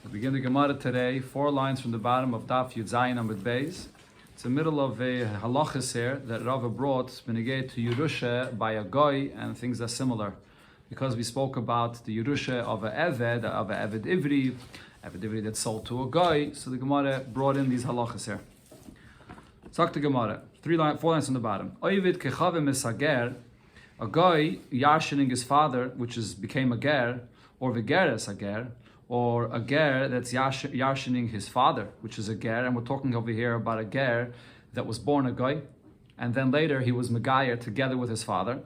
We begin the Gemara today, 4 lines from the bottom of Daf Yud Zayin Amud Beis. It's the middle of a halachas here that Rava brought benegay to Yerusha by a goy and things are similar. Because we spoke about the Yerusha of a Eved Ivri that's sold to a goy, so the Gemara brought in these halachas here. Talk to Gemara, 4 lines from the bottom. Oivid kechavim esager, a goy yarshening his father, became a ger, or v'geres a ger, or a ger that's yarshening his father, which is a ger, and we're talking over here about a ger that was born a goy, and then later he was megayer together with his father.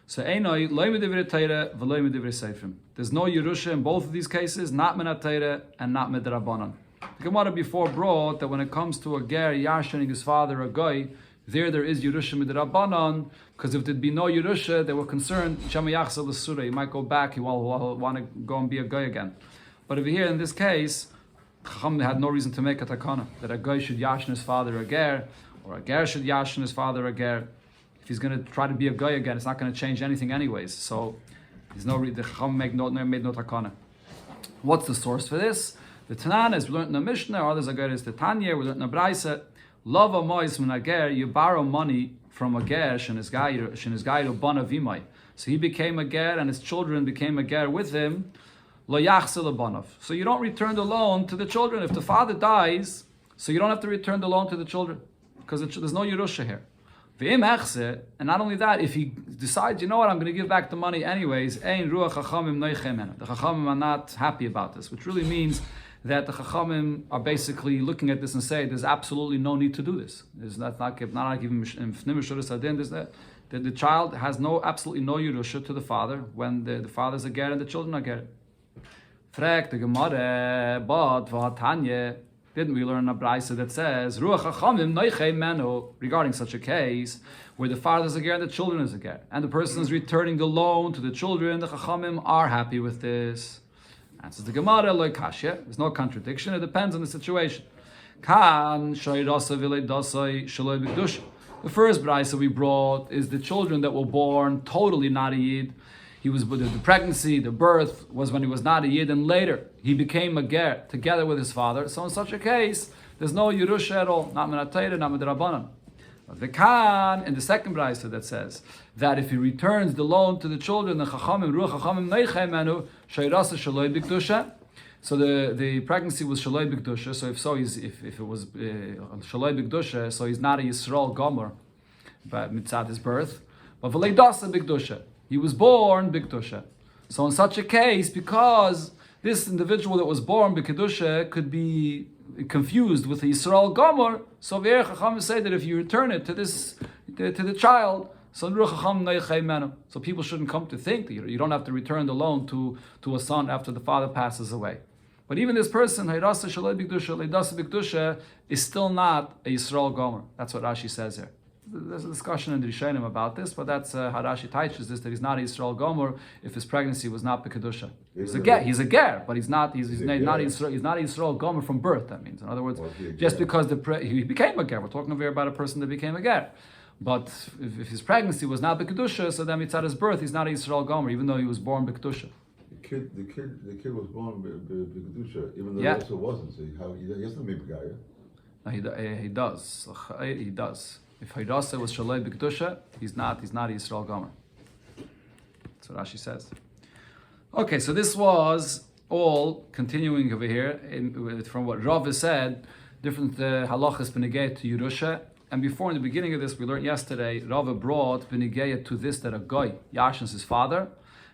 So einoi loy medivrei Torah v'loy medivrei seifrim. There's no Yerusha in both of these cases, not min Torah and not midrabanan. The Gemara before brought that when it comes to a ger yarshening his father, a goy, there is Yerusha midrabanan, because if there'd be no Yerusha, they were concerned, Shema Yachsel l'Surah, he might go back, he will want to go and be a goy again. But over here, in this case, Chacham had no reason to make a takana, that a goy should yashin his father a ger, or a ger should yashin his father a ger. If he's going to try to be a goy again, it's not going to change anything anyways. So, the Chacham made no takana. What's the source for this? The Tanan, as we learned in the Mishnah, or others are is the Tanya, we learned in the Braisa, love a mois min a ger, you borrow money from a ger, shen his guy to bana vimai. So he became a ger, and his children became a ger with him. Lo yachsel abanov. So you don't return the loan to the children. If the father dies, so you don't have to return the loan to the children, because there's no Yerusha here. V'im echse, and not only that, if he decides, you know what, I'm going to give back the money anyways, ein ruach chachamim noichemen. The chachamim are not happy about this, which really means that the chachamim are basically looking at this and say, there's absolutely no need to do this. There's not like even the child has absolutely no Yerusha to the father when the father's a ger and the children are ger. Frag the Gemara, but v'hatanya, didn't we learn a brayso that says ruach chachamim noichei menu regarding such a case where the father is a ger and the children is a ger, and the person is returning the loan to the children? The chachamim are happy with this. Answers the Gemara loy kashya. There's no contradiction. It depends on the situation. Kan shayrasa v'leidasai shaloi b'kedushin. The first brayso we brought is the children that were born totally not a yid. He was the pregnancy, the birth was when he was not a yid, and later he became a ger together with his father. So in such a case, there's no Yerusha at all, not min Torah, not midrabanan. But the Kan in the second brayso that says that if he returns the loan to the children, the chachamim ruach chachamim neichei menu shayrasa shaloi b'kedusha. So the pregnancy was shaloi b'kedusha. So if it was shaloi b'kedusha, so he's not a Yisrael gomer, but mitzad his birth. But v'leidasa b'kedusha, he was born b'kedusha. So in such a case, because this individual that was born b'kedusha could be confused with the Yisrael gomer, so the Chacham say that if you return it to the child, so people shouldn't come to think that you don't have to return the loan to a son after the father passes away. But even this person, is still not a Yisrael gomer. That's what Rashi says here. There's a discussion in the Rishonim about this, but that's how Rashi teaches this, that he's not a Yisrael gomer if his pregnancy was not b'kedusha. He's a ger, but he's not a Yisrael gomer from birth. That means, in other words, just because he became a ger, we're talking over here about a person that became a ger. But if his pregnancy was not b'kedusha, so then mitzad his birth, he's not a Yisrael gomer, even though he was born b'kedusha. The kid was born b'kedusha, even though he also wasn't. So he doesn't mean b'gaya. No, he does. He does. If Haydasa was Shaloi B'Kedusha, he's not Yisrael Gomer. That's what Rashi says. Okay, so this was all continuing over here from what Rav said, different halachas benegay to Yerusha. And before, in the beginning of this, we learned yesterday, Rav brought benegay to this, that a goy yashins his father,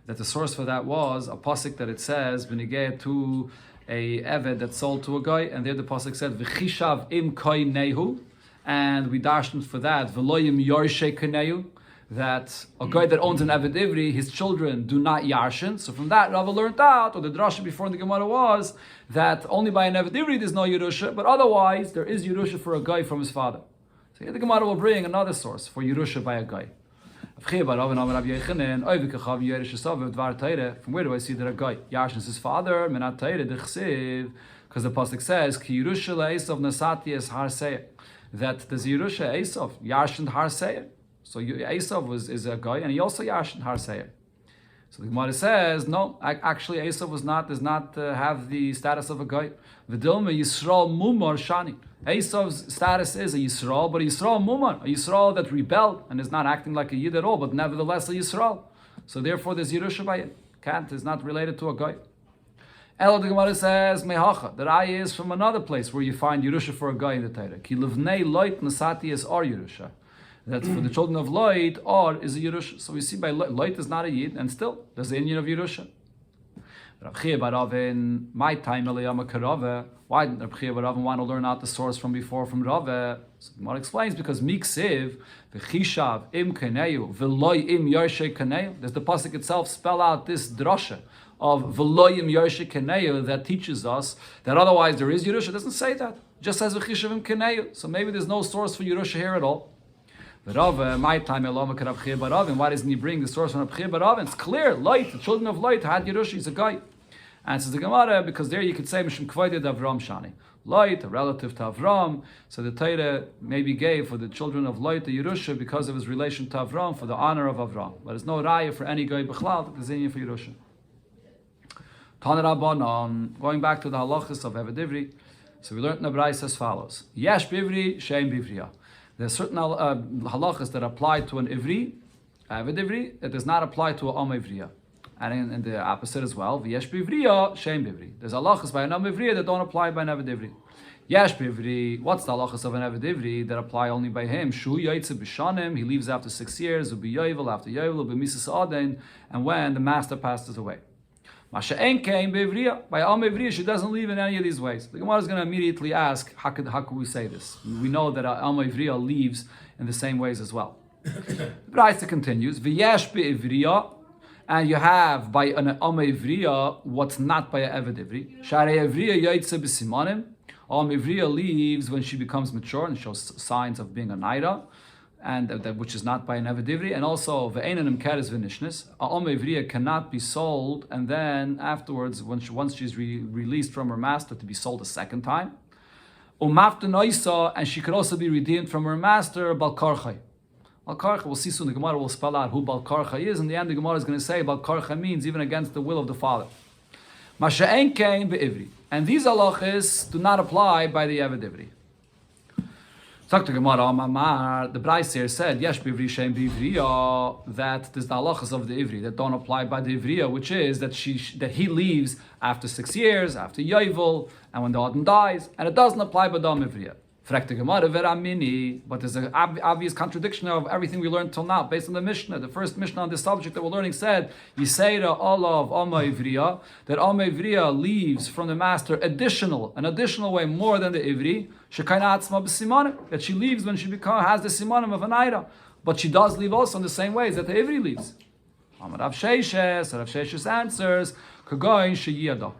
that the source for that was a pasuk that it says benegay to a eved that sold to a goy, and there the pasuk said v'chishav im koi nehu. And we dashed for that, Veloyim Yorshe Kaneu, that a guy that owns an Eved Ivri, his children do not yarshin. So from that, Rava learned out, or the drasha before in the Gemara was, that only by an Eved Ivri there's no Yerusha, but otherwise there is Yerusha for a guy from his father. So here the Gemara will bring another source for Yerusha by a guy. From where do I see that a guy yarshins his father? Because the pasuk says, Ki Yerusha le'esav nasati es har seir, that the Yerusha Esav yarshin har seir. So Esav is a guy, and he also yarshin har seir. So the Gemara says, no, actually Esav does not have the status of a guy. V'dilma Yisrael mumar shani. Esav's status is a Yisrael, but a Yisrael mumar, a Yisrael that rebelled and is not acting like a Yid at all, but nevertheless a Yisrael. So therefore there's Yerusha by it. Can't is not related to a guy. Elo the Gemara says, Mehacha, the Raya is from another place where you find Yerusha for a guy in the Torah. Ki livnei loit nasati is or Yerusha. That for the children of Loit, or is a Yerusha. So we see by Loit is not a Yid, and still there's the Indian of Yerusha. Rav Chia bar Ravin, my time Eliyama Karave. Why didn't Rav Chia bar Ravin want to learn out the source from before from Rave? So the Gemara explains because Miksiv, v'chishav im kaneyu, v'loy im yarshe kaneyu. Does the pasuk itself spell out this drasha of v'loy im yarshe kaneyu that teaches us that otherwise there is Yerusha? It doesn't say that. It just says v'chishav im kaneyu. So maybe there's no source for Yerusha here at all. My time why doesn't he bring the source from Rav Chia bar Ravin? It's clear, Light, the children of Light had Yerusha, he's a guy. And says the Gemara, because there you could say Mishum Kvoided Avram Shani. Light, a relative to Avram, so the Torah maybe gave for the children of Light the Yerusha because of his relation to Avram, for the honor of Avram. But there's no raya for any guy B'chlal that there's any for Yerusha. Tana Rabbanon, going back to the halachas of Eved Ivri, so we learned in the Braisa as follows: Yesh Bivri, Shein Bivriya. There are certain halachas that apply to an Ivri, Eved Ivri, that does not apply to an Am Ivriya. And in the opposite as well, V'yesh Bivriya, Shein Bivri. There's halachas by an Am Ivriya that don't apply by an Eved Ivri. Yesh Bivri, what's the halachas of an Eved Ivri that apply only by him? Shu Yaitze B'shanim, he leaves after 6 years, Ubi Yovel after Yovel, B'misas Aden, and when the master passes away. Masha'en came Bivriya. By Am Ivriya, she doesn't leave in any of these ways. The Gemara is going to immediately ask, how could we say this? We know that Am Ivriya leaves in the same ways as well. The Braisa continues, V'yesh B'ivriya, and you have by an Am Ivriya what's not by an Eved Ivri. Sharei Ivriya Yaitze B'simanim. Am Ivriya leaves when she becomes mature and shows signs of being a Naira, and which is not by an Eved Ivri, and also ve'einanim keres v'nishnis. Am Ivriya cannot be sold, and then afterwards, once she's released from her master, to be sold a second time. Umafta and she could also be redeemed from her master, Balkarchai. Balkarcha, we'll see soon, the Gemara will spell out who Balkarcha is. In the end, the Gemara is going to say Balkarcha means even against the will of the father. Masha'en came be'ivri. And these halachas do not apply by the Eved Ivri. Talk to Gemara, the Braisa here said, Yesh bivri shein bivriya, that there's the halachas of the Ivri that don't apply by the Ivriya, which is that he leaves after 6 years, after Yovel, and when the Adam dies, and it doesn't apply by the Ivriya. Frek the Gemara veramini, but there's an obvious contradiction of everything we learned till now, based on the Mishnah. The first Mishnah on this subject that we're learning said, Yiseira olav Amma Ivriya, that Amma Ivriya leaves from the master an additional way more than the Ivri, Shekainatzma b'simanim, that she leaves when she has the simanim of an Aira, but she does leave also in the same ways that the Ivri leaves. Rav Sheshes answers, Kagoin sheyiyada,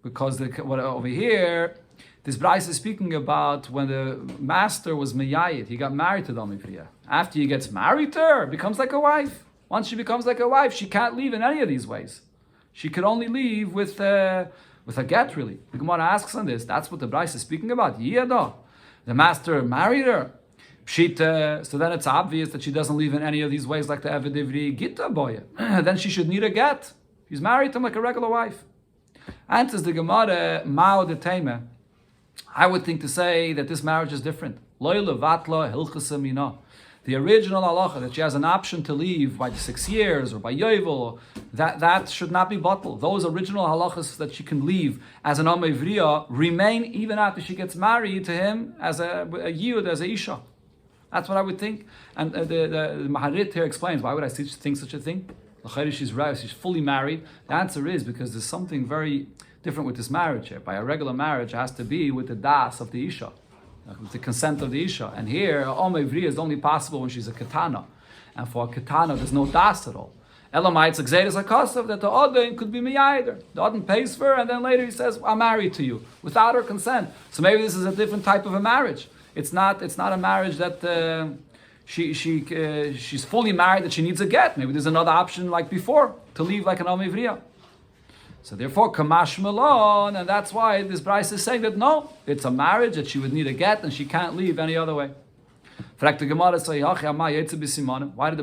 because over here, this Braisa is speaking about when the master was Meyayit, he got married to the Am Ivriya. After he gets married to her, becomes like a wife. Once she becomes like a wife, she can't leave in any of these ways. She could only leave with a get, really. The Gemara asks on this, that's what the Braisa is speaking about. Yiyada. The master married her. Pshita, so then it's obvious that she doesn't leave in any of these ways like the Eved Ivri Gita boy. Then she should need a get. She's married to him like a regular wife. Answers the Gemara, Mao de Teime. I would think to say that this marriage is different. The original halacha that she has an option to leave by 6 years or by Yovel, that should not be bottled. Those original halachas that she can leave as an Am Ivriya remain even after she gets married to him as a Yid, as a Isha. That's what I would think. And the Maharit here explains, why would I think such a thing? She's fully married. The answer is because there's something very different with this marriage here. By a regular marriage, it has to be with the das of the Isha, with the consent of the Isha. And here, Am Ivriya is only possible when she's a Ketana. And for a Ketana, there's no das at all. Elamai, it's a Gzeiras HaKosav that the Odin could be Miyayider. The Odin pays for her, and then later he says, I'm married to you, without her consent. So maybe this is a different type of a marriage. It's not a marriage that she's fully married, that she needs a get. Maybe there's another option like before, to leave like an Am Ivriya. So therefore, Kamash Malon, and that's why this Braisa is saying that no, it's a marriage that she would need a get and she can't leave any other way. Why did the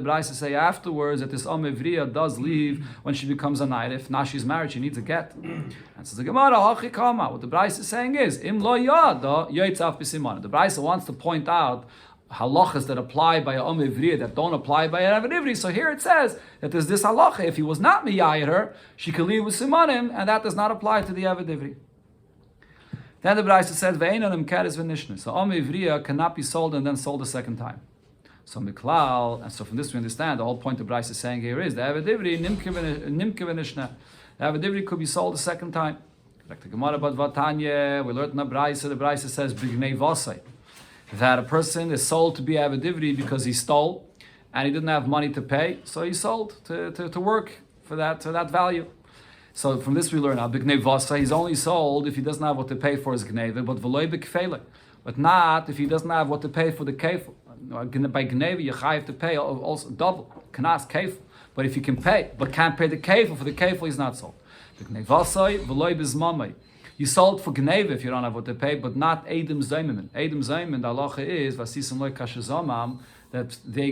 Braisa say afterwards that this Amevriya does leave when she becomes a night? If now she's married, she needs a get. And says the Gemara, what the Braisa is saying is, Im lo yada yotzaf b'siman. The Braisa wants to point out halachas that apply by a Amevriya that don't apply by an Eved Ivri. So here it says that there's this halacha. If he was not miyayir her, she could leave with simanim, and that does not apply to the Eved Ivri. Then the Braisa said, "Ve'einanim keres v'nishne." So Amevriya cannot be sold and then sold a second time. So Miklal, and so from this we understand the whole point the Braisa is saying here is the Eved Ivri nimke v'nishne. The Eved Ivri could be sold a second time. Like the Gemara Bad Vatanya, we learned in the Braisa says Bignei Vasai, that a person is sold to be Eved Ivri because he stole and he didn't have money to pay, so he sold to work for that value. So from this we learn now, Bignei Vasa, he's only sold if he doesn't have what to pay for his Gneva, but V'loi B'kfele. But not if he doesn't have what to pay for the Kefel. By Gneva, you have to pay also double, Kanas Kefel. But if you can pay, but can't pay the Kefel, for the Kefel he's not sold. Bignei Vasa, V'loi B'zmamai. You sold for Gneva if you don't have what to pay, but not Eidim Zaymin. Eidim Zaymin, the halacha is, Vasisim Loi Kashazamam, that they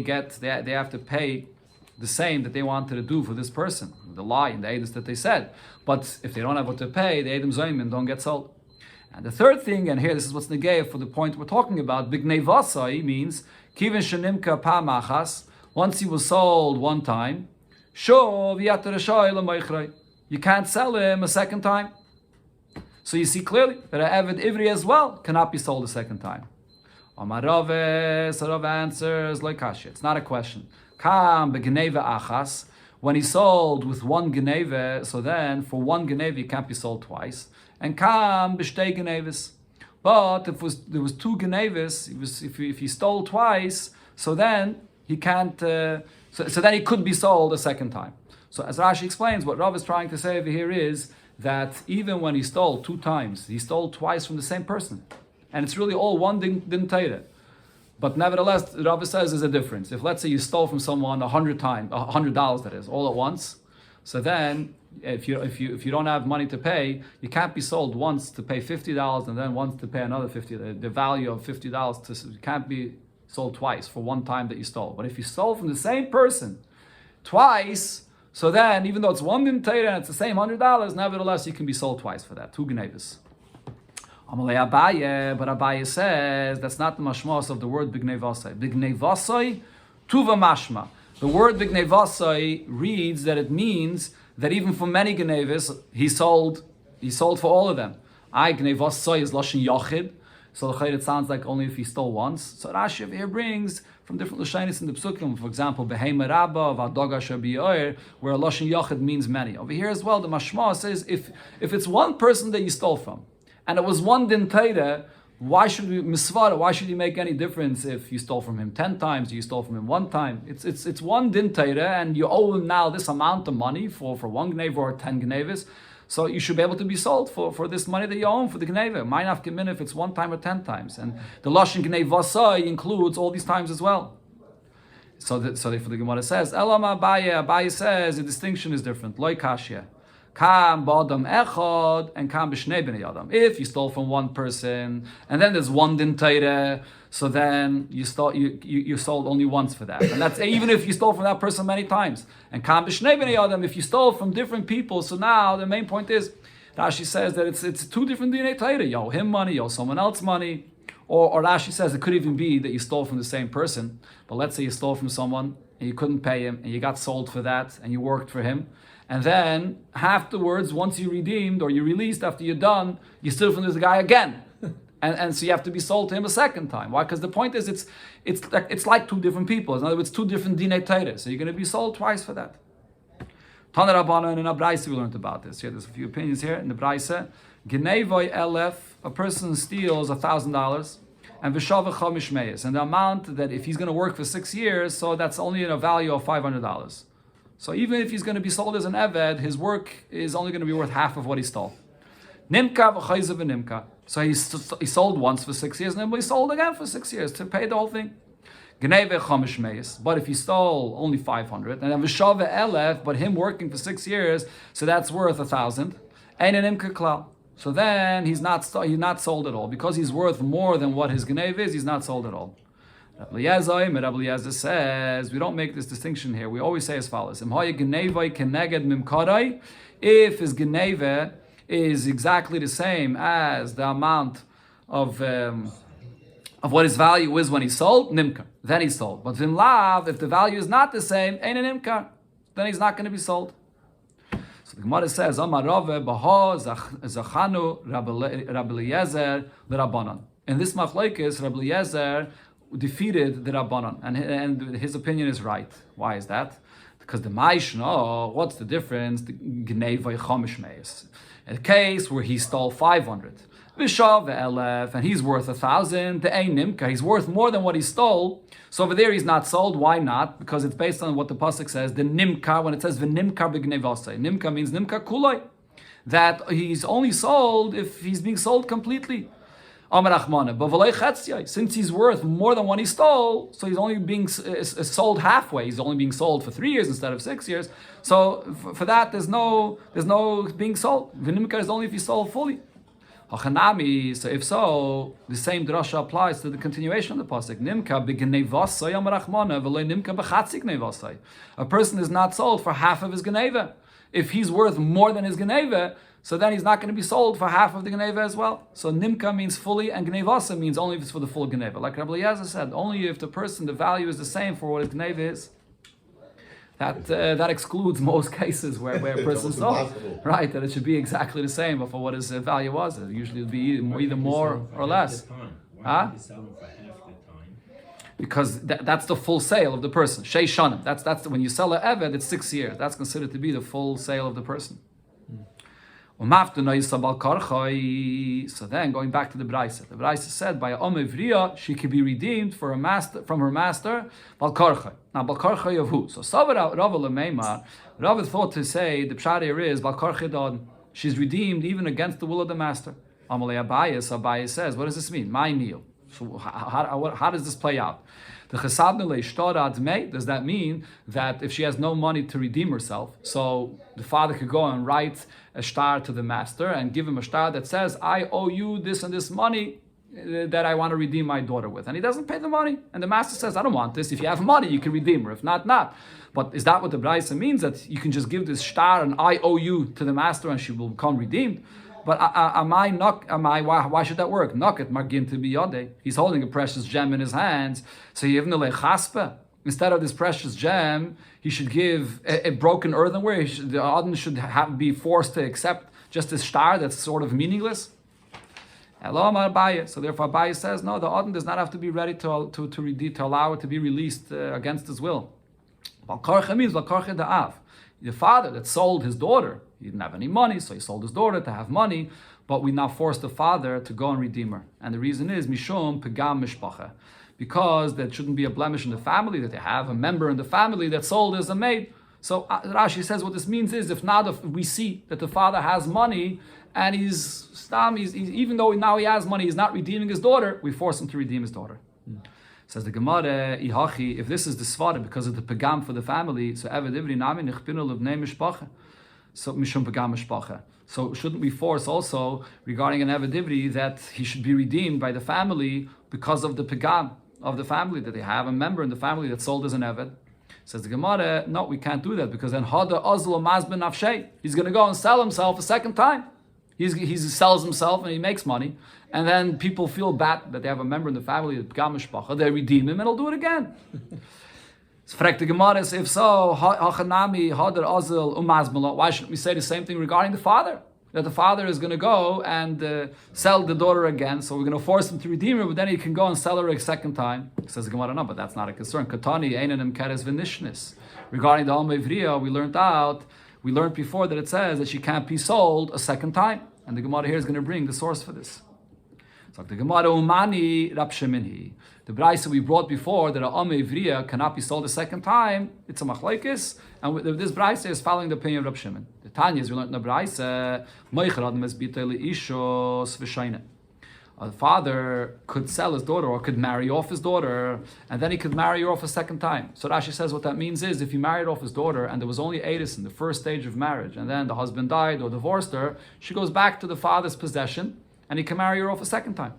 have to pay the same that they wanted to do for this person, the lie and the edus that they said. But if they don't have what to pay, the Edom Zaymin don't get sold. And the third thing, and here this is what's negay for the point we're talking about, Bignei Vasai means, Kivin Shanimka Pa Machas, once he was sold one time, you can't sell him a second time. So you see clearly that an Eved Ivri as well cannot be sold a second time. Amarave, so Rav answers like Kasha. It's not a question. Kam be'geneva achas, when he sold with one geneva, so then for one geneva he can't be sold twice. And kam b'shtei geneves, but if there was two genevas, if he stole twice, so then he can't. So then he couldn't be sold a second time. So as Rashi explains, what Rav is trying to say over here is that even when he stole two times, he stole twice from the same person, and it's really all one didn't tell you. But nevertheless, the Rabbi says there's a difference. If let's say you stole from someone $100 that is, all at once, so then if you don't have money to pay, you can't be sold once to pay $50 and then once to pay another $50. The value of $50 can't be sold twice for one time that you stole. But if you stole from the same person twice, so then even though it's one din Torah and it's the same $100, nevertheless you can be sold twice for that, two gnevas. Amalei Abaye, but Abaye says that's not the mashmos of the word Bignei Vasai. Bignei Vasai, tuva mashma. The word Bignei Vasai reads that it means that even for many Gnevas, he sold for all of them. Gnei Vasai is Lashon Yochid, so it sounds like only if he stole once. So Rashi over here brings from different Lashonis in the Psukim, for example, Behema Rabba, Vadoga Shabiyoir, where Lashon Yochid means many. Over here as well, the mashma says if it's one person that you stole from, and it was one din Torah, why should you make any difference if you stole from him 10 times or you stole from him one time? It's one din Torah, and you owe him now this amount of money for one gneva or 10 gnevas. So you should be able to be sold for this money that you owe him for the gneva. Ma'inaf kemin if it's one time or 10 times. And the lashon gnei vasai includes all these times as well. So therefore the Gemara says, Elam Abaye says the distinction is different. Loi kashya. Kam b'adam echad and kam b'shnei b'nei adam. If you stole from one person and then there's one din Torah, so then you sold only once for that, and that's even if you stole from that person many times. And kam b'shnei b'nei adam, if you stole from different people, so now the main point is Rashi says that it's two different dinei Torah. You owe him money, you owe someone else money, or Rashi says it could even be that you stole from the same person. But let's say you stole from someone and you couldn't pay him, and you got sold for that, and you worked for him. And then afterwards, once you redeemed or you released after you're done, you steal from this guy again, and so you have to be sold to him a second time. Why? Because the point is, it's like two different people. In other words, two different dinei Torah. So you're going to be sold twice for that. Tana Rabbana and in a Braisa we learned about this. Here, there's a few opinions here in the Braisa. Genevoi elef, a person steals $1,000, and v'shavach chamish meis, and the amount that if he's going to work for 6 years, so that's only in a value of $500. So even if he's going to be sold as an Eved, his work is only going to be worth half of what he stole. Nimka v'chayze v'nimka. So he sold once for 6 years, and then he sold again for 6 years to pay the whole thing. Gneve chamish meis. But if he stole only 500, and then v'shave elef, but him working for 6 years, so that's worth 1,000. Ein nimka klal. So then he's not sold at all because he's worth more than what his gneve is. He's not sold at all. Rabbi Eliezer says, we don't make this distinction here. We always say as follows. If his geneva is exactly the same as the amount of what his value is when he sold, nimkar, then he's sold. But v'imlav, if the value is not the same, ain't a nimkar, then he's not going to be sold. So the Gemara says, Amar Rave, Baha, Zachanu, Rabbi Eliezer, the Rabbanan. In this machlokes, Rabbi Eliezer defeated the Rabbanan, and his opinion is right. Why is that? Because the Maishna, what's the difference? The Gnevai Chomish Meis. A case where he stole 500. Vishav Elef, and he's worth 1,000. The Ein Nimka, he's worth more than what he stole. So over there he's not sold. Why not? Because it's based on what the pasuk says. The Nimka, when it says V'Nimka B'Gnevasei, Nimka means Nimka Kuloi, that he's only sold if he's being sold completely. Since he's worth more than what he stole, so he's only being sold halfway. He's only being sold for 3 years instead of 6 years. So for that, there's no being sold. V'nimka is only if he's sold fully. So if so, the same drasha applies to the continuation of the pasuk. Nimka b'gnevasai amarachmana v'lo nimka b'chatzi gnevasai. A person is not sold for half of his geneva. If he's worth more than his geneva, so then he's not going to be sold for half of the geneva as well. So nimka means fully, and gnevasa means only if it's for the full geneva. Like Rabbi Eliezer said, only if the value is the same for what his geneva is. That excludes most cases where a person sold. Right, that it should be exactly the same, but for what his value was. It usually would be either more or less. Huh? Because that's the full sale of the person. Shei shanim. That's when you sell an eved, it's 6 years. That's considered to be the full sale of the person. So then, going back to the Braisa said by Omevriya, she could be redeemed from her master, Balkarchay. Now, Balkarchay of who? So, Savara Rava Lemeimar, Rava thought to say, the pshat here is, Balkarchay Dod, she's redeemed even against the will of the master. Amalei Abayis says, what does this mean? My meal. So, how does this play out? The chesabne leishtora admei, does that mean that if she has no money to redeem herself, so the father could go and write a shtar to the master and give him a shtar that says, I owe you this and this money that I want to redeem my daughter with. And he doesn't pay the money. And the master says, I don't want this. If you have money, you can redeem her. If not, not. But is that what the Braisa means? That you can just give this shtar and I owe you to the master and she will become redeemed? But why should that work? Knocket margin to be yodeh. He's holding a precious gem in his hands. So instead of this precious gem, he should give a broken earthenware. The Adon should be forced to accept just this shtar that's sort of meaningless. So therefore Abaye says, no, the Adon does not have to be ready to allow it to be released against his will. Balkarcha means Balkarcha da'av. The father that sold his daughter, he didn't have any money, so he sold his daughter to have money, but we now force the father to go and redeem her. And the reason is, Mishum Pegam Mishpacha, because there shouldn't be a blemish in the family, that they have a member in the family that sold as a maid. So Rashi says what this means is, if we see that the father has money, and he's even though now he has money, he's not redeeming his daughter, we force him to redeem his daughter. Says the Gemara, if this is the svara because of the pegam for the family, so eved nami nichpinu lebnei mishpacha, so mishum pegam mishpacha. So shouldn't we force also regarding an eved that he should be redeemed by the family because of the pegam of the family, that they have a member in the family that sold as an eved? Says the Gemara, no, we can't do that because then hada azlo mazben nafshei, he's going to go and sell himself a second time. He sells himself and he makes money, and then people feel bad that they have a member in the family that Pegam Mishpacha. They redeem him and he'll do it again. Fragt the Gemara, if so, hachanami hadar azil umazmala. Why shouldn't we say the same thing regarding the father? That the father is going to go and sell the daughter again, so we're going to force him to redeem her, but then he can go and sell her a second time. Says the Gemara, no, but that's not a concern. Katani einanim keres v'nishnis. Regarding the Alma Ivriya, we learned before that it says that she can't be sold a second time. And the Gemara here is going to bring the source for this. So the Gemara Umani Rab Sheminhi. The Braisa we brought before that a Alma Ivriya cannot be sold a second time, it's a machlekes, and this Braisa is following the opinion of Rab Shimon. The Tanya is we learned in the Braisa, a father could sell his daughter or could marry off his daughter, and then he could marry her off a second time. So Rashi says what that means is, if he married off his daughter and there was only Eidus in the first stage of marriage, and then the husband died or divorced her, she goes back to the father's possession, and he can marry her off a second time.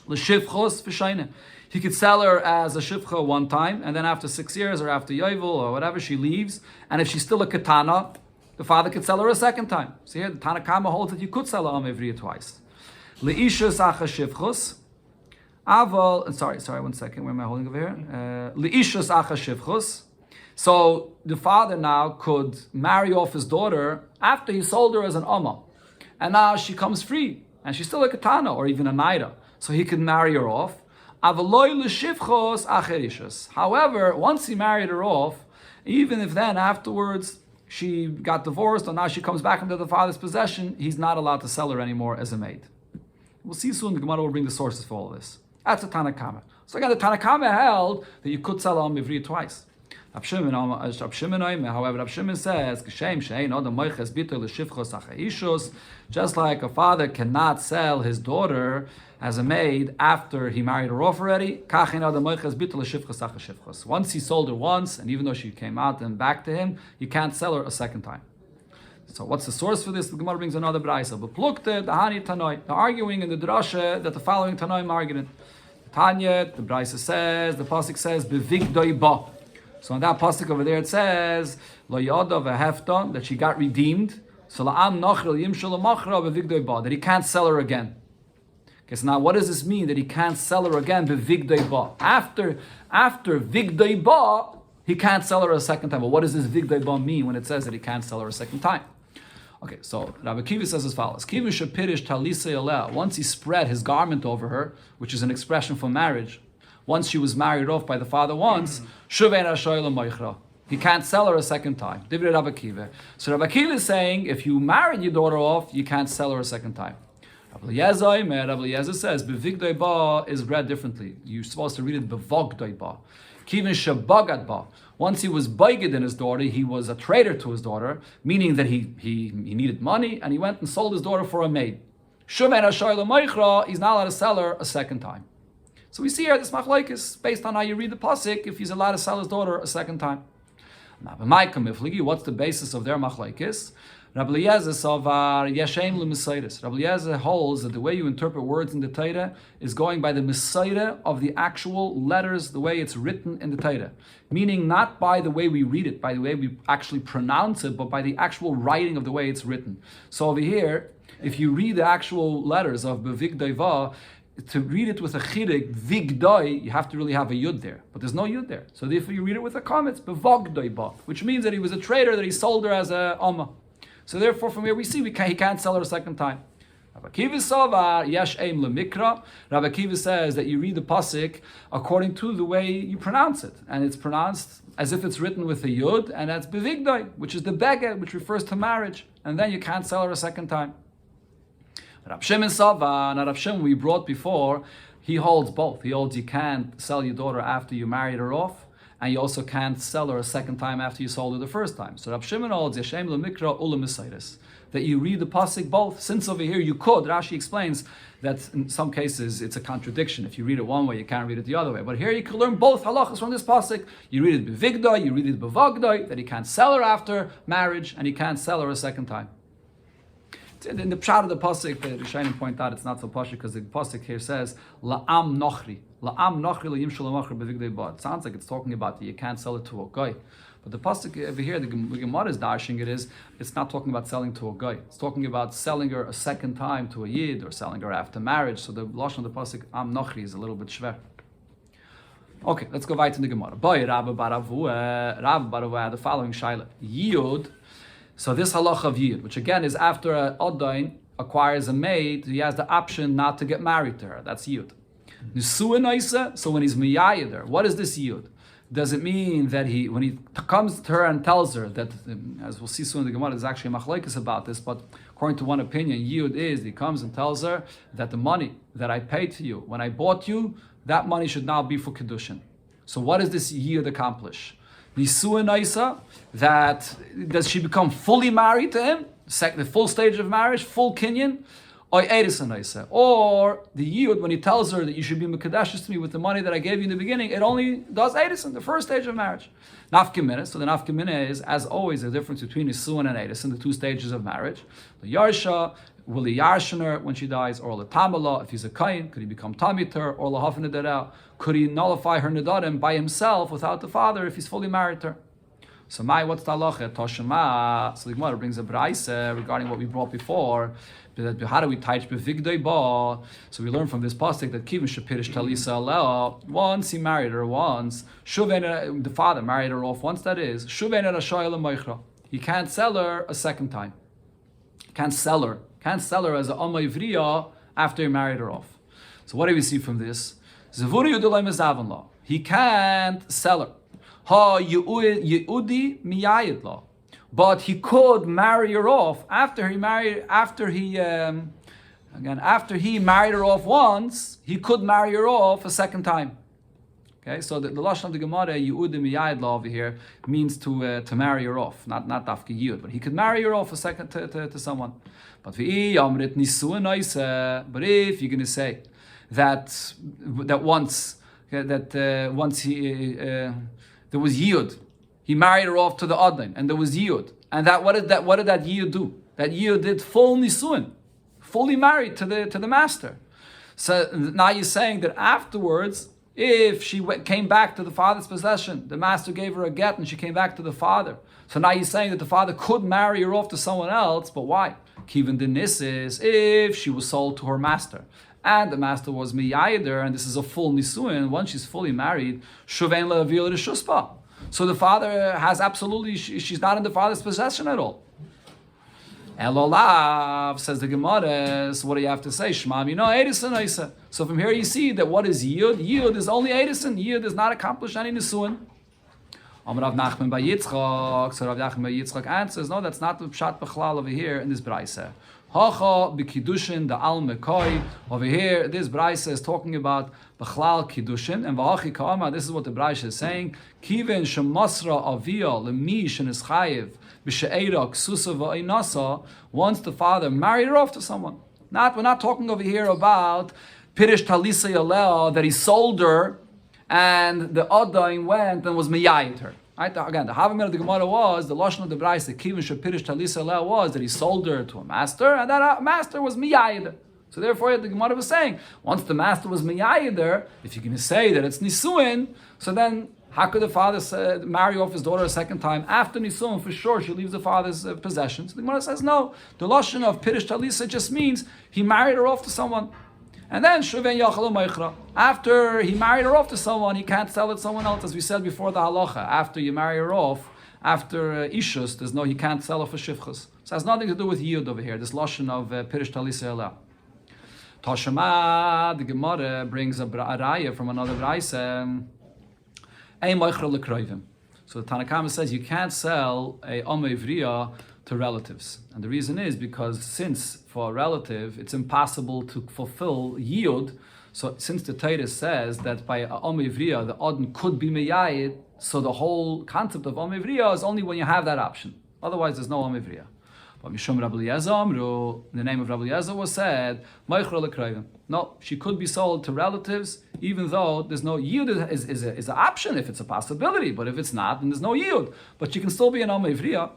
L'shivchos v'shayne. He could sell her as a shivcha one time, and then after 6 years or after yovel or whatever, she leaves. And if she's still a katana, the father could sell her a second time. So here the Tanakama holds that you could sell her Amivriya twice. Leishus acha shivchos. Aval, sorry, 1 second. Where am I holding over here? Leishus acha shivchos. So the father now could marry off his daughter after he sold her as an Amma. And now she comes free. And she's still a katana or even a naira. So he could marry her off. However, once he married her off, even if then afterwards she got divorced or now she comes back into the father's possession, he's not allowed to sell her anymore as a maid. We'll see soon, the Gemara will bring the sources for all this. That's a Tanakama. So again, the Tanakama held that you could sell her Mivri twice. However, Rab Shimon says, just like a father cannot sell his daughter as a maid after he married her off already, once he sold her once, and even though she came out and back to him, you can't sell her a second time. So what's the source for this? The Gemara brings another brayso. But plukte the hani tanoi. They're arguing in the drasha that the following tanoim argument. Tanya, the brayso says, the pasuk says, bevigdoi ba. So on that pasuk over there it says, lo yada vehefta, that she got redeemed. So la'am nachril yimshul machra bevigdoi ba, that he can't sell her again. Okay, so now what does this mean that he can't sell her again bevigdoi ba? After vigdoi ba, he can't sell her a second time. But what does this vigdoi ba mean when it says that he can't sell her a second time? Okay, so Rabbi Kiva says as follows: Kiva shapirish talisa yaleh. Once he spread his garment over her, which is an expression for marriage. Once she was married off by the father once, he can't sell her a second time. Divrei Rabbi Kiva. So Rabbi Kiva is saying, if you married your daughter off, you can't sell her a second time. Rabbi Eliezer says, bevigdoi ba is read differently. You're supposed to read it bevogdoi ba. Kivin shabagat ba. Once he was baiged in his daughter, he was a traitor to his daughter, meaning that he needed money, and he went and sold his daughter for a maid. He's not allowed to sell her a second time. So we see here this machlokes based on how you read the pasuk, if he's allowed to sell his daughter a second time. Now, what's the basis of their machlokes? Rabbi Eliezer holds that the way you interpret words in the Torah is going by the Mesaida of the actual letters, the way it's written in the Torah. Meaning not by the way we read it, by the way we actually pronounce it, but by the actual writing of the way it's written. So over here, if you read the actual letters of Bevigdoi Va, to read it with a chidik, vigdoi, you have to really have a yud there. But there's no yud there. So if you read it with a comma, it's bevogdoi ba, which means that he was a traitor, that he sold her as a amma. So therefore, from here we see he can't sell her a second time. Rabbi Kiva savar yesh eim lemikra. Rabbi Kiva says that you read the pasuk according to the way you pronounce it. And it's pronounced as if it's written with a yud, and that's bevigdoi, which is the beged, which refers to marriage. And then you can't sell her a second time. Rab Shimon Sava, Rab Shimon we brought before, he holds both. He holds you can't sell your daughter after you married her off, and you also can't sell her a second time after you sold her the first time. So Rab Shimon holds Yeshem Lemikra Ula Misaitis, that you read the pasuk both. Since over here you could, Rashi explains that in some cases it's a contradiction. If you read it one way, you can't read it the other way. But here you can learn both halachas from this pasuk. You read it bevigdoi, you read it bevogdoi, that he can't sell her after marriage, and he can't sell her a second time. In the pshat of the pasuk, the Rishonim point out it's not so pasuk because the pasuk here says la'am nochri la'yimshul machri bevigdei ba. It sounds like it's talking about that you can't sell it to a guy, but the pasuk over here, the Gemara is dashing it's not talking about selling to a guy. It's talking about selling her a second time to a yid or selling her after marriage. So the lashon of the pasuk am nochri is a little bit shver. Okay, let's go weiter in the Gemara. Boy, Rabbi Baravu had the following shaila: Yud. So this halach of Yid, which again is after a Odain acquires a maid, he has the option not to get married to her. That's Yid. Nisua Naisa, so when he's Miyayid her, what is this Yid? Does it mean that when he comes to her and tells her that, as we'll see soon in the Gemara, there's actually a machlokes about this, but according to one opinion, Yid is, he comes and tells her that the money that I paid to you, when I bought you, that money should now be for Kidushin. So what does this Yid accomplish? Nisua Naisa, that does she become fully married to him, the full stage of marriage, full kinyan, or Eidisa Naisa, or the Yid, when he tells her that you should be Mekadeshes to me with the money that I gave you in the beginning, it only does Eidisa, the first stage of marriage. Nafkamina, so the Nafkamina is, as always, the difference between Nisua and Eidisa, the two stages of marriage. The Yarsha, will he yarshin her when she dies, or l'tamala, if he's a kain, could he become tamiter, or lahafin nedara, could he nullify her nedarim by himself without the father if he's fully married to her? So what's the halacha? Toshema. So the Gemara brings a braise regarding what we brought before. How do we teach bevigdei ba? So we learn from this pasuk that kivin shepirish talisa aleh. Once he married her once, shuven the father married her off once. That is shuven rashay lemoichra. He can't sell her a second time. Can't sell her as a amayvriya after he married her off. So what do we see from this? Zavuri yudulay mezavan la. He can't sell her. Ha Yehudi miyayid la. But he could marry her off after he married her off once. He could marry her off a second time. Okay, so the lashon of the Gemara Yehudi miyayid la over here means to marry her off, not dafke yud, but he could marry her off a second to someone. But if you're going to say that once there was yud, he married her off to the Adin, and there was yud, and what did that yud do? That yud did full nisuin, fully married to the master. So now you're saying that afterwards, if she came back to the father's possession, the master gave her a get, and she came back to the father. So now you're saying that the father could marry her off to someone else, but why? Kivin denisis, if she was sold to her master, and the master was miyayider, and this is a full nisuin, once she's fully married, shuvein le'avil reshuspa. So the father has absolutely, she's not in the father's possession at all. Elolav, says the Gemara, so what do you have to say? Shmam, edison. So from here you see that what is yud? Yud is only edison. Yud does not accomplish any nisuin. Rav Nachman by Yitzchak. So Rav Nachman by Yitzchak answers, no, that's not the pshat b'chlal over here in this braise. Hacha b'Kidushin the al mekoi. Over here, this braise is talking about b'chlal Kidushin, and v'hachi ka'ama. This is what the braise is saying. Kiven shemasra avia lemish and ischayev b'she'era ksusa v'einasa. Once the father married her off to someone. We're not talking over here about pirish talisa yaleh that he sold her, and the Adain went and was miyayit her. Right? Again, the Havamir of the Gemara was, the Lashon of the Brais, the Kivin Shapirish Talisa Leh was that he sold her to a master, and that master was miyayit her. So therefore, the Gemara was saying, once the master was miyayit her, if you're going to say that it's nisuin, so then how could the father marry off his daughter a second time after nisuin? For sure, she leaves the father's possession. So the Gemara says, no, the Lashon of Pirish Talisa just means he married her off to someone. And then Shuven Yachal Meichra. After he married her off to someone, he can't sell it to someone else, as we said before the halacha. After you marry her off, after Ishus, he can't sell her for Shivchus. So it has nothing to do with Yud over here, this Lashon of Pirish Talisa Elah. Toshema, the Gemara brings a raya from another Braise. Ein Meichra Lekroivim. So the Tanakama says you can't sell a Omevriya to relatives. And the reason is because since for a relative it's impossible to fulfill yiyud, so since the Torah says that by Omivriya the Odin could be meyayid, so the whole concept of Omivriya is only when you have that option. Otherwise there's no Omivriya. But Mishum Rabbi Eliezer Amru, the name of Rabbi Eliezer was said, Meichra Lekroivim. No, she could be sold to relatives, even though there's no yiyud is an option if it's a possibility, but if it's not, then there's no yiyud. But she can still be an Omivriya.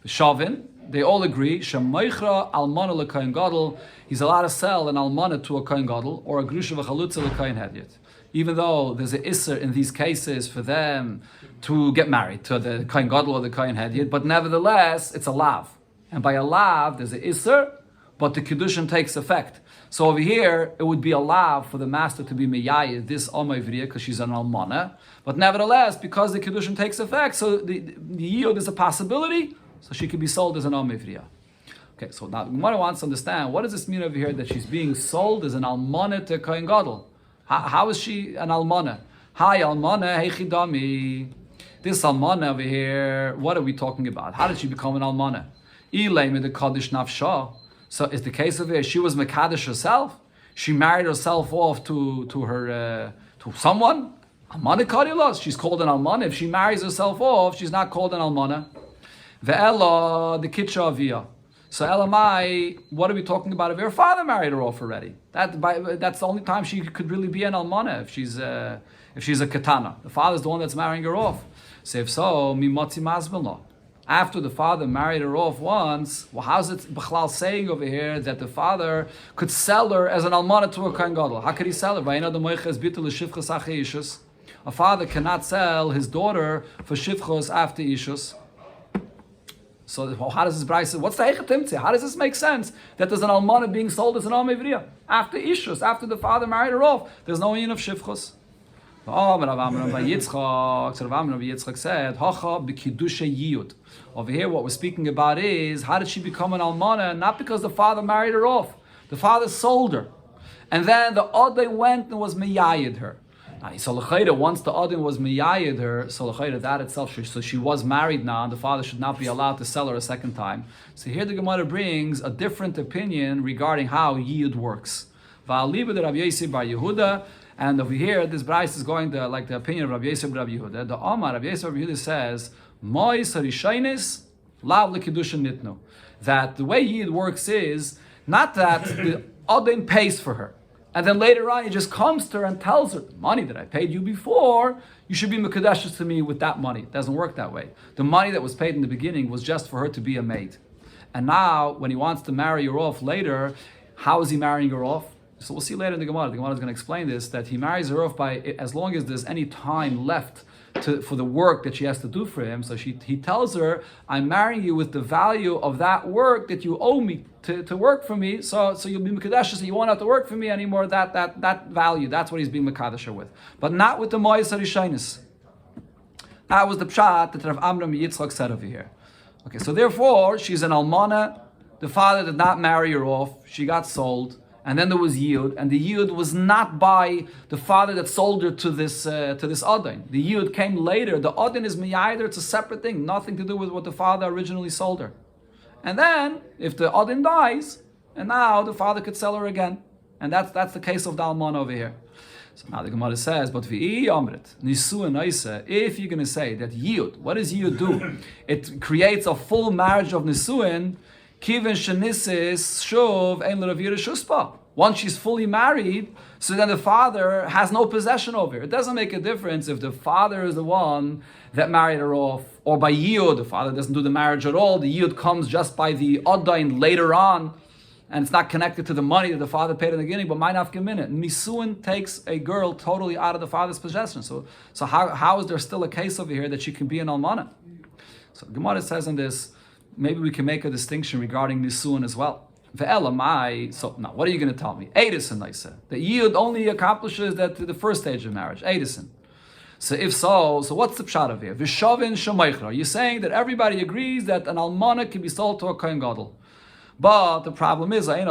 Shavin, they all agree, Shemeichra almana l'kohen gadol, he's allowed to sell an almana to a kohen gadol, or a grusha v'chalutza l'kohen hedyot. Even though there's an isser in these cases for them to get married to the kohen gadol or the kohen hedyot, but nevertheless, it's a lav. And by a lav, there's an isser, but the Kidushin takes effect. So over here, it would be a lav for the master to be meyayid, this Omavriya, because she's an almana. But nevertheless, because the Kidushin takes effect, so the yiyud is a possibility, so she could be sold as an Omivriya. Okay, so now Gemara wants to understand, what does this mean over here that she's being sold as an almana to Kohen Gadol? How is she an almana? Hi almana, heichidami. This almana over here, what are we talking about? How did she become an almana? Ilay mit the Kaddish nafsha. So is the case of here, she was Mekadesh herself? She married herself off to someone? Almana Kadilos, she's called an almana. If she marries herself off, she's not called an almana. Ve'ela, the kitcha avia. So Elamai, what are we talking about if her father married her off already? That's the only time she could really be an almana, if she's a katana. The father's the one that's marrying her off. So if so, mimotzi mazbilno. after the father married her off once, well, how's it B'chlal saying over here that the father could sell her as an almana to a kohen gadol? How could he sell her? A father cannot sell his daughter for shivchos after ishus. So how does this Bryce? What's the Eichatimtze? How does this make sense that there's an almana being sold as an almevriya after ishus, after the father married her off? There's no yin of shivchos. Oh, but Rav Yitzchak said, "Hacha b'Kidushin yiyud." Over here, what we're speaking about is how did she become an almana? Not because the father married her off. The father sold her, and then the Odin went and was miyayid her. So once the Odin was miyayid her, so that itself, so she was married now, and the father should not be allowed to sell her a second time. So here the Gemara brings a different opinion regarding how yiyud works. Va'aliba de Rav Yosef bar Yehuda, and over here this Bryce is going to like the opinion of Rav Yosef bar Yehuda. The Omar Rav Yosef bar Yehuda says, "Mois harishainis lav lekidushin nitnu." That the way yiyud works is not that the Odin pays for her. And then later on, he just comes to her and tells her, the money that I paid you before, you should be mekadeshes to me with that money. It doesn't work that way. The money that was paid in the beginning was just for her to be a maid. And now, when he wants to marry her off later, how is he marrying her off? So we'll see later in the Gemara. The Gemara is going to explain this, that he marries her off by, as long as there's any time left for the work that she has to do for him. So he tells her, I'm marrying you with the value of that work that you owe me to work for me. So you'll be Mekadesh, so you won't have to work for me anymore. That value, that's what he's being Mekadesh with. But not with the Mois HaRishainis. That was the pshat that Rav Amram Yitzchak said over here. Okay, so therefore, she's an almana. The father did not marry her off. She got sold. And then there was yiyud, and the yiyud was not by the father that sold her to this Odin. The yiyud came later. The Odin is miyayider, it's a separate thing, nothing to do with what the father originally sold her. And then, if the Odin dies, and now the father could sell her again. And that's the case of the Almana over here. So now the Gemara says, but v'i amrit, nisu and Naisa, if you're going to say that yiyud, what does yiyud do? It creates a full marriage of nisuin. Once she's fully married, so then the father has no possession over her. It doesn't make a difference if the father is the one that married her off, or by yiyud, the father doesn't do the marriage at all. The yiyud comes just by the odain later on, and it's not connected to the money that the father paid in the beginning, but might not come in it. Nisuin takes a girl totally out of the father's possession. So how is there still a case over here that she can be an almana? So Gemara says in this, maybe we can make a distinction regarding nisuin as well. So now, what are you going to tell me? Edison, I said. The yiyud only accomplishes that to the first stage of marriage. Edison. So if so what's the pshat of here? Vishavin shemaychra. You're saying that everybody agrees that an almana can be sold to a kohen gadol. But the problem is, our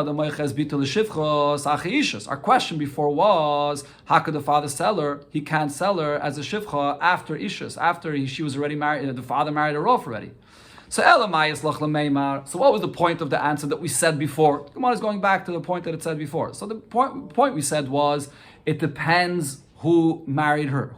question before was, how could the father sell her? He can't sell her as a shivcha after ishus, after she was already married, the father married her off already. So what was the point of the answer that we said before? Gemara is going back to the point that it said before. So the point we said was, it depends who married her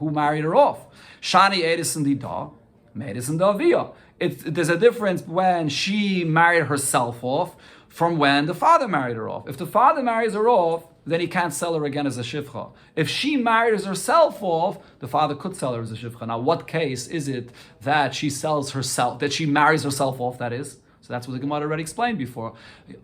off. Shani Edison Dida, Edison Davia. There's a difference when she married herself off from when the father married her off. If the father marries her off, then he can't sell her again as a shivcha. If she marries herself off, the father could sell her as a shivcha. Now, what case is it that she sells herself, that she marries herself off, that is? So that's what the Gemara already explained before.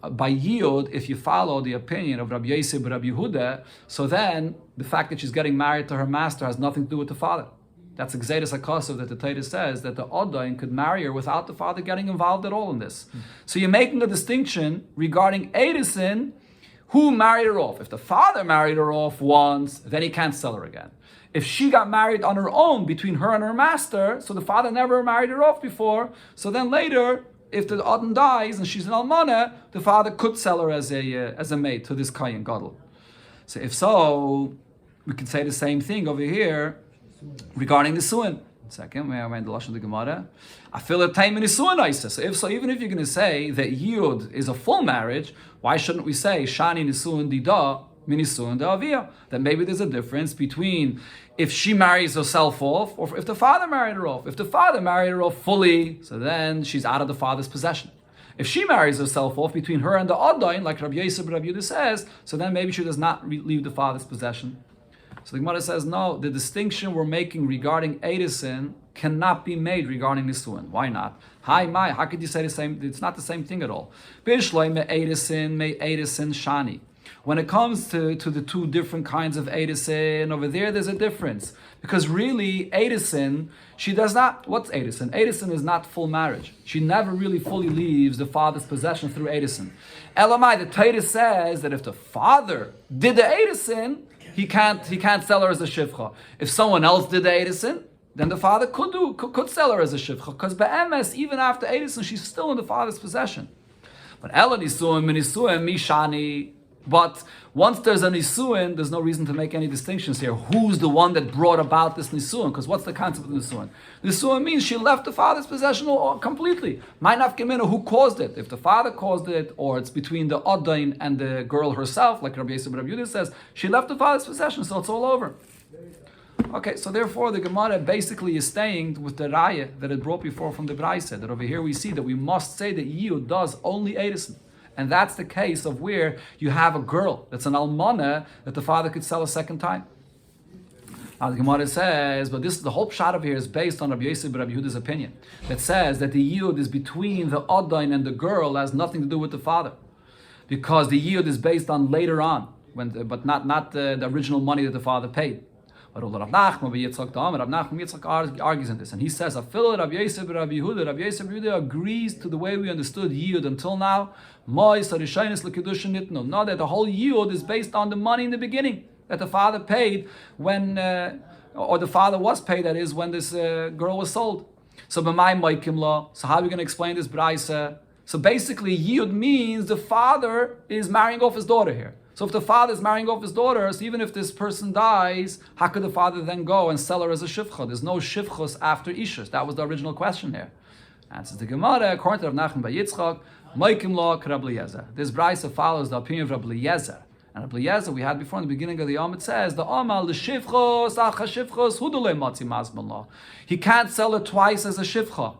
By yiyud, if you follow the opinion of Rabbi Yosef Rabbi Yehuda, so then the fact that she's getting married to her master has nothing to do with the father. That's Gzeiras HaKosov that the Torah says that the Odain could marry her without the father getting involved at all in this. So you're making a distinction regarding Edison, who married her off. If the father married her off once, then he can't sell her again. If she got married on her own between her and her master, so the father never married her off before, so then later, if the Odin dies and she's an almana, the father could sell her as a maid to this Kohen Gadol. So if so, we can say the same thing over here regarding the Nisuin. Second, may I remind the Lashon of the Gemara? I feel a time in Nisuin Isa. So if so, even if you're going to say that Yud is a full marriage, why shouldn't we say Shani Nisuin Dida Minisuin Da'avia? That maybe there's a difference between if she marries herself off or if the father married her off. If the father married her off fully, so then she's out of the father's possession. If she marries herself off between her and the Odain, like Rabbi Yosef Rabbi Yehuda says, so then maybe she does not leave the father's possession. So the Gemara says, no, the distinction we're making regarding Eidisin cannot be made regarding Nisuin. Why not? Hi, my, how could you say the same? It's not the same thing at all. Bishloi me Eidisin shani. When it comes to the two different kinds of Eidisin, over there's a difference. Because really, Eidisin, she does not, what's Eidisin? Eidisin is not full marriage. She never really fully leaves the father's possession through Eidisin. Elamai, the Torah says that if the father did the Eidisin, he can't sell her as a shivcha. If someone else did the Eidisin, then the father could sell her as a shivcha. Because be'emes, even after Eidisin, she's still in the father's possession. But Ela nisuin mishani. But once there's a nisuin, there's no reason to make any distinctions here. Who's the one that brought about this nisuin? Because what's the concept of nisuin? Nisuin means she left the father's possession completely. Ma'naf gemina, who caused it? If the father caused it, or it's between the Adain and the girl herself, like Rabbi Yisrael Rabbi Yehuda says, she left the father's possession, so it's all over. Okay, so therefore the Gemara basically is staying with the raya that it brought before from the Braise, that over here we see that we must say that Yiyud does only Eidisin. And that's the case of where you have a girl that's an almana that the father could sell a second time. Now the Gemara says, but this the whole shot of here is based on Rabbi Yosef Rabbi Yehuda's opinion that says that the yiyud is between the adain and the girl, has nothing to do with the father, because the yiyud is based on later on, but not the original money that the father paid. But Rav Nachman argues in this, and he says, Rabbi Yosef Rabbi Yehuda agrees to the way we understood yiyud until now. Now that the whole yiyud is based on the money in the beginning that the father paid when, or the father was paid, that is, when this girl was sold. So how are we going to explain this brayse? So basically, yiyud means the father is marrying off his daughter here. So if the father is marrying off his daughter, so even if this person dies, how could the father then go and sell her as a shivcha? There's no shivchos after ishus. That was the original question here. Answers the Gemara, according to Rav Nachman bar Yitzchak, Maikim law Rabbi Eliezer. This brayse follows the opinion of Rabbi Eliezer. And Rabbi Eliezer, we had before in the beginning of the Yom, it says, the Amal, the shivchos, acha shivchos, hudule matzi mazman law. He can't sell it twice as a shivcha.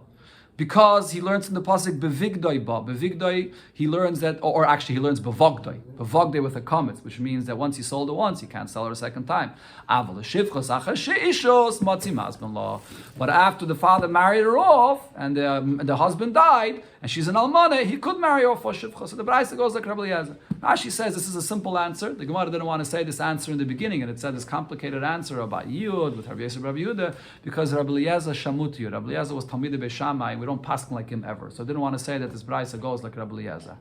Because he learns in the pasuk bevigdoi ba. Bevigdoi, he learns that, or actually he learns bevogdoi. Bevogdoi with a comet, which means that once he sold her once, he can't sell her a second time. But after the father married her off, and the husband died, and she's an almana, he could marry her for shivcha. So the brayse goes like Rabbi Eliezer. Rashi says this is a simple answer. The Gemara didn't want to say this answer in the beginning, and it said this complicated answer about Yud with Rabbi Yosef Rabbi Yehuda, because Rabbi Eliezer shamuti. Rabbi Eliezer was Talmidei Beis Shammai. We don't pass like him ever. So I didn't want to say that this brayse goes like Rabbi Eliezer.